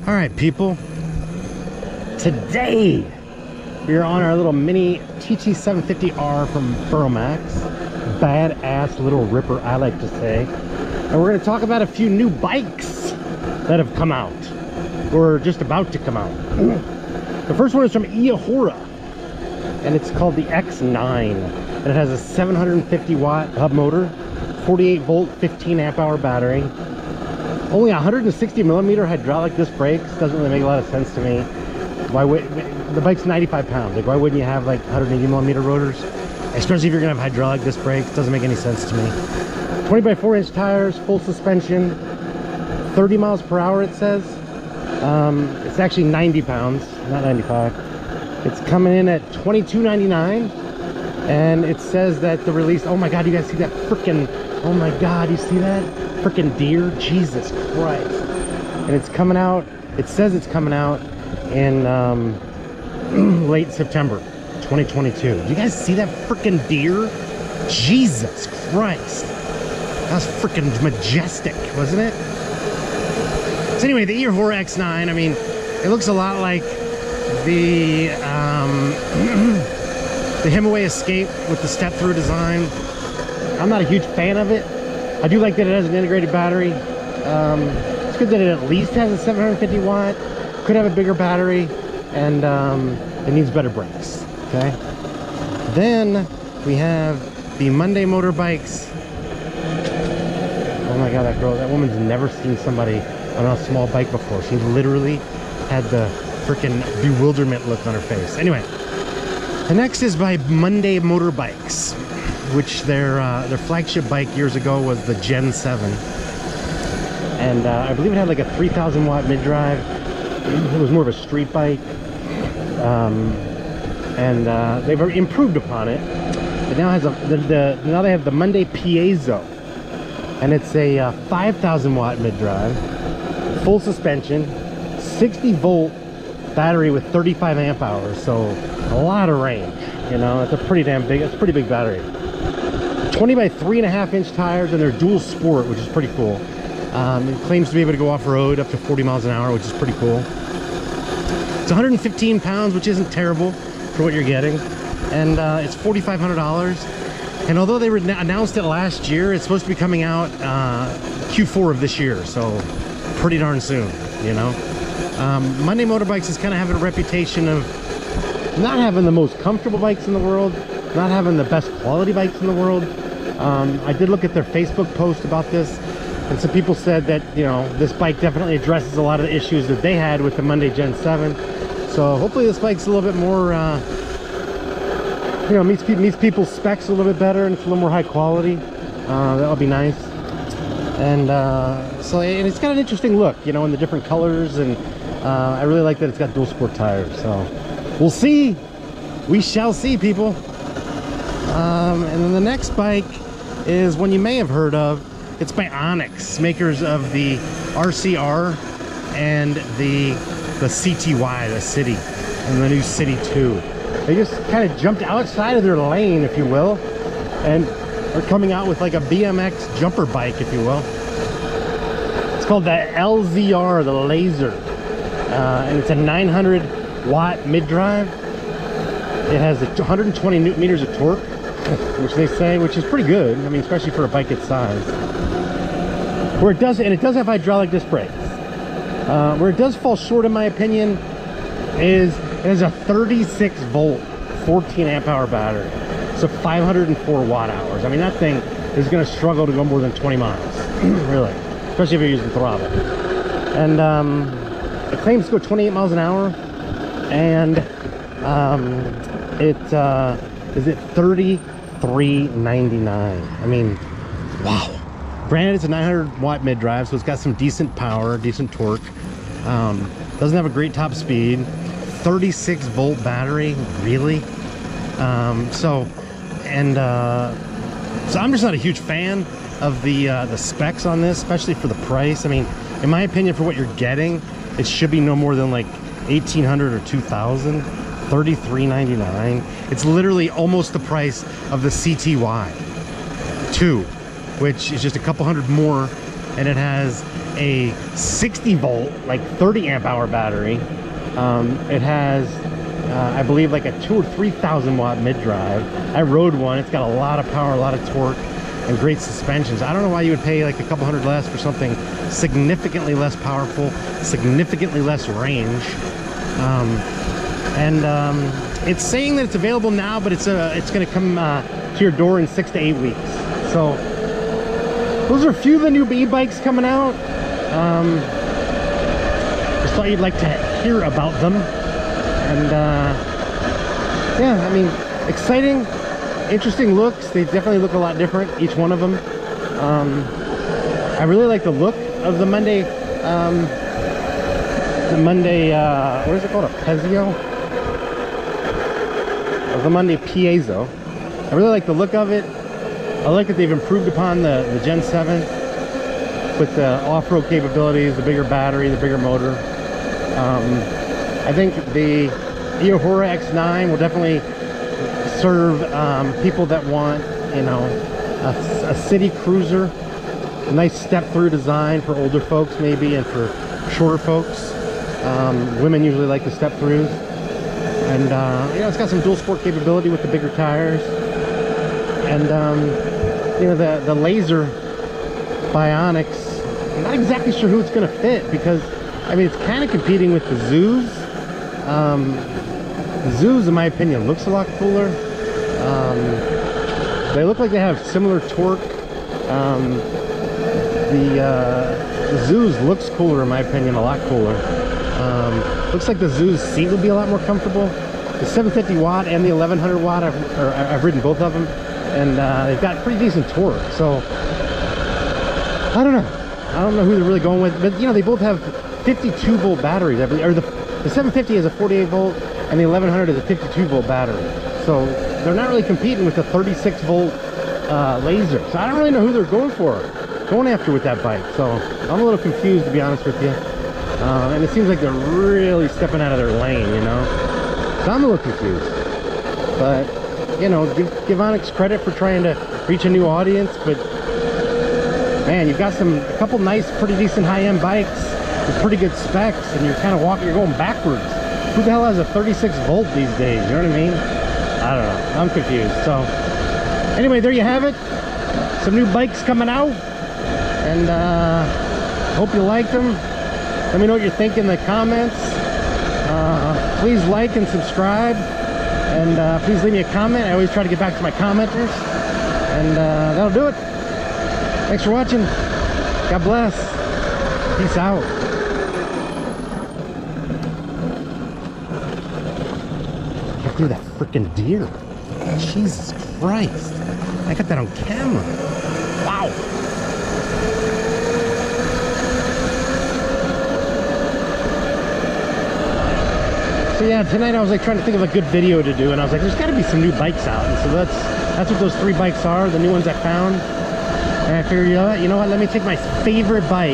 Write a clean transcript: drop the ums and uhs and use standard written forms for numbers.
All right, people. Today we are on our little mini TT750R from Max. Badass little ripper, I like to say. And we're going to talk about a few new bikes that have come out, or just about to come out. The first one is from Eahora, and it's called the X9. And it has a 750 watt hub motor, 48 volt, 15 amp hour battery. Only 160 millimeter hydraulic disc brakes. Doesn't really make a lot of sense to me. Why would the bike's 95 pounds? Like, why wouldn't you have like 180 millimeter rotors? Especially if you're gonna have hydraulic disc brakes. Doesn't make any sense to me. 20 by 4 inch tires, full suspension, 30 miles per hour it says. It's actually 90 pounds, not 95. It's coming in at $22.99, and it says that the release. Oh my God, you guys see that freaking? Oh my God, you see that? Freaking deer, Jesus Christ. And it's coming out, it says it's coming out in late September 2022. Do you guys see that freaking deer? Jesus Christ, that was freaking majestic, wasn't it? So anyway, the Eahora X9, I mean, it looks a lot like the the Himaway Escape with the step-through design. I'm not a huge fan of it. I do like that it has an integrated battery. It's good that it at least has a 750 watt. Could have a bigger battery, and it needs better brakes. Okay. Then we have the Monday Motorbikes. Oh my God, that woman's never seen somebody on a small bike before. She literally had the freaking bewilderment look on her face. Anyway, the next is by Monday Motorbikes, which their flagship bike years ago was the Gen 7, and I believe it had like a 3,000 watt mid-drive. It was more of a street bike, and they've improved upon it. It now has now they have the Monday Piezo, and it's a 5,000 watt mid-drive, full suspension, 60 volt battery with 35 amp hours, so a lot of range. You know, it's a pretty damn big. It's a pretty big battery. 20 by 3.5 inch tires, and they're dual sport, which is pretty cool. It claims to be able to go off-road up to 40 miles an hour, which is pretty cool. It's 115 pounds, which isn't terrible for what you're getting, and it's $4,500. And although they announced it last year, it's supposed to be coming out Q4 of this year, so pretty darn soon, you know. Monday Motorbikes is kind of having a reputation of not having the most comfortable bikes in the world, not having the best quality bikes in the world. I did look at their Facebook post about this, and some people said that, you know, this bike definitely addresses a lot of the issues that they had with the Monday Gen 7. So hopefully this bike's a little bit more, you know, meets people's specs a little bit better, and it's a little more high quality. That would be nice. And and it's got an interesting look, you know, in the different colors, and I really like that it's got dual sport tires. So we'll see. We shall see, people. And then the next bike is one you may have heard of. It's by ONYX, makers of the RCR and the CTY, the City, and the new City 2. They just kind of jumped outside of their lane, if you will, and are coming out with like a BMX jumper bike, if you will. It's called the LZR, the Laser, and it's a 900 watt mid-drive. It has 120 newton meters of torque, which they say, which is pretty good. I mean, especially for a bike its size. Where it does, and it does have hydraulic disc brakes. Where it does fall short, in my opinion, is it has a 36 volt, 14 amp hour battery, so 504 watt hours. I mean, that thing is going to struggle to go more than 20 miles, really, especially if you're using throttle. And it claims to go 28 miles an hour, and it is at $33.99. I mean, wow. Granted, it's a 900 watt mid drive, so it's got some decent power, decent torque. Doesn't have a great top speed. 36 volt battery, really? So I'm just not a huge fan of the specs on this, especially for the price. I mean, in my opinion, for what you're getting, it should be no more than like $1,800 or $2,000. $33.99. It's literally almost the price of the CTY 2, which is just a couple hundred more, and it has a 60 volt, like 30 amp hour battery. It has, I believe, like a 2,000 or 3,000 watt mid-drive. I rode one. It's got a lot of power, a lot of torque, and great suspensions. I don't know why you would pay like a couple hundred less for something significantly less powerful, significantly less range. It's saying that it's available now, but it's going to come to your door in 6 to 8 weeks. So those are a few of the new e-bikes coming out. Just thought you'd like to hear about them. And yeah, I mean, exciting, interesting looks. They definitely look a lot different, each one of them. I really like the look of the Monday, what is it called, a Piezo? Of the Monday Piezo. I really like the look of it. I like that they've improved upon the Gen 7 with the off-road capabilities, the bigger battery, the bigger motor. I think the Eahora X9 will definitely serve people that want, you know, a city cruiser, a nice step-through design for older folks maybe, and for shorter folks. Women usually like the step-throughs. And you know, it's got some dual sport capability with the bigger tires. And you know, the laser by ONYX, I'm not exactly sure who it's going to fit, because I mean, it's kind of competing with the Zoos. The Zoos, in my opinion, looks a lot cooler. They look like they have similar torque. The Zoos looks cooler, in my opinion, a lot cooler. Looks like the Zoos seat will be a lot more comfortable. The 750 watt and the 1100 watt, I've ridden both of them, and they've got pretty decent torque. So I don't know who they're really going with, but you know, they both have 52 volt batteries, I believe, or the 750 is a 48 volt and the 1100 is a 52 volt battery. So they're not really competing with the 36 volt laser. So I don't really know who they're going after with that bike. So I'm a little confused, to be honest with you. And it seems like they're really stepping out of their lane, you know. So I'm a little confused. But you know, give ONYX credit for trying to reach a new audience. But man, you've got a couple nice, pretty decent high-end bikes with pretty good specs, and you're kind of you're going backwards. Who the hell has a 36 volt these days? You know what I mean? I don't know. I'm confused. So anyway, there you have it. Some new bikes coming out, and hope you like them. Let me know what you think in the comments. Please like and subscribe, and please leave me a comment. I always try to get back to my commenters, and that'll do it. Thanks for watching. God bless. Peace out. Get through that freaking deer. Jesus Christ. I got that on camera. Wow. So yeah, tonight I was like trying to think of a good video to do, and I was like, there's got to be some new bikes out. And so that's what those 3 bikes are, the new ones I found. And I figured, you know what, let me take my favorite bike